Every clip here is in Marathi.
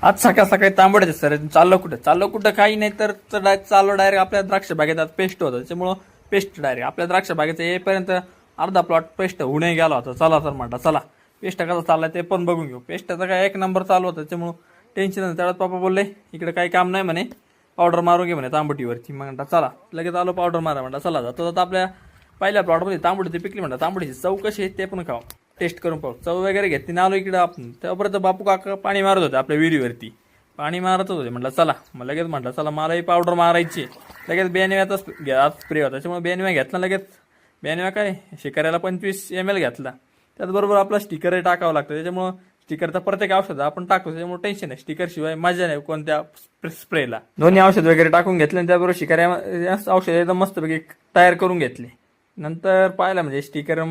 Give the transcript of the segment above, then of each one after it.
आज सकाळ सकाळी तांबड्याचे सर चाललो कुठं काही नाही तर चाललो डायरेक्ट आपल्या द्राक्ष बागेत पेस्ट होतं, त्याच्यामुळं पेस्ट डायरेक्ट आपल्या द्राक्ष बागेचं येईपर्यंत अर्धा प्लॉट पेस्ट होऊनही गेला होता. चला तर म्हणता चला पेस्ट कसं चाललाय ते पण बघून घेऊ. पेस्टचा काय एक नंबर चालू होता, त्याच्यामुळं टेन्शन नाही. त्यावेळेस पप्पा बोलले इकडे काही काम नाही म्हणे, पावडर मारून घे म्हणे तांबटीवरती. मग म्हणता चला लगेच आलो पावडर मारा. म्हणता चला जातो जाता आपल्या पहिल्या प्लॉटमध्ये तांबडी ती पिकली. म्हणता तांबडीची चव कशी आहे ते पण खाऊ, टेस्ट करून पाहू. चव वगैरे घेतली ना आलो इकडे आपण. तेव्हापर्यंत बापू काका पाणी मारत होते आपल्या विहिरीवरती, पाणी मारतच होते. म्हटलं चला, मग लगेच म्हटलं चला मलाही पावडर मारायची. लगेच बेनव्याचा स्प्रे होता, त्याच्यामुळे बेनव्या घेतला लगेच. बेनव्या काय शिकाऱ्याला 25 ml घेतला. त्याचबरोबर आपला स्टिकरही टाकावं लागतं, त्याच्यामुळं स्टिकरचा प्रत्येक औषध आपण टाकतो, त्याच्यामुळे टेन्शन नाही. स्टिकर शिवाय मजा नाही कोणत्या स्प्रेला. दोन्ही औषध वगैरे टाकून घेतले आणि त्याबरोबर शिकाऱ्या औषध एकदम मस्तपैकी तयार करून घेतले. नंतर पाहिलं म्हणजे स्टिकर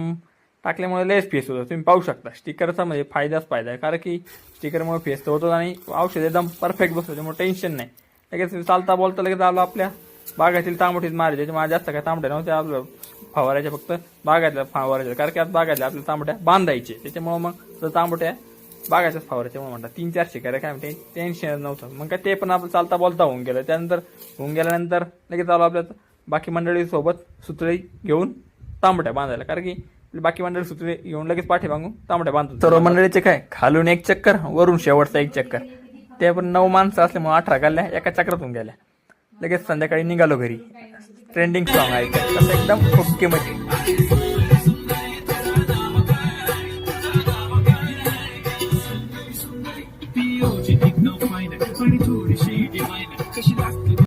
टाकल्यामुळे लेस फेस होतो. तुम्ही पाहू शकता स्टिकरचा म्हणजे फायदाच फायदा आहे, कारण की स्टिकरमुळे फेस होतो आणि औषध एकदम परफेक्ट बसतो, त्यामुळे टेन्शन नाही. लगेच चालता बोलता लगेच आलो आपल्या बागातील तांबटीत मारायचे. त्याच्यामुळे जास्त काय तांबड्या नव्हते आपलं फवारायच्या, फक्त बागातल्या फवारायच्या, कारण की आज बागातल्या आपल्या तांबड्या बांधायचे, त्याच्यामुळे मग तांबट्या बागाच्याच फवारायच्यामुळे म्हणतात 3-4 शिकाऱ्या काय म्हणते टेन्शन नव्हतं. मग काय ते पण आपलं चालता बोलता होऊन गेलं. त्यानंतर होऊन गेल्यानंतर लगेच आलो आपल्या बाकी मंडळी सोबत सुतळी घेऊन तांबट्या बांधायला, कारण की बाकी मंडळी सुतळे घेऊन लगेच पाठी बांधून तांबड्या बांधतो. सर्व मंडळीचे काय खालून एक चक्कर वरून शेवटचा एक चक्कर. ते पण 9 माणसं असल्यामुळे 18 गाल्ल्या एका चक्रातून गेल्या. लगेच संध्याकाळी निघालो घरी. ट्रेंडिंग सॉंग ऐकत एकदम ओके मध्ये.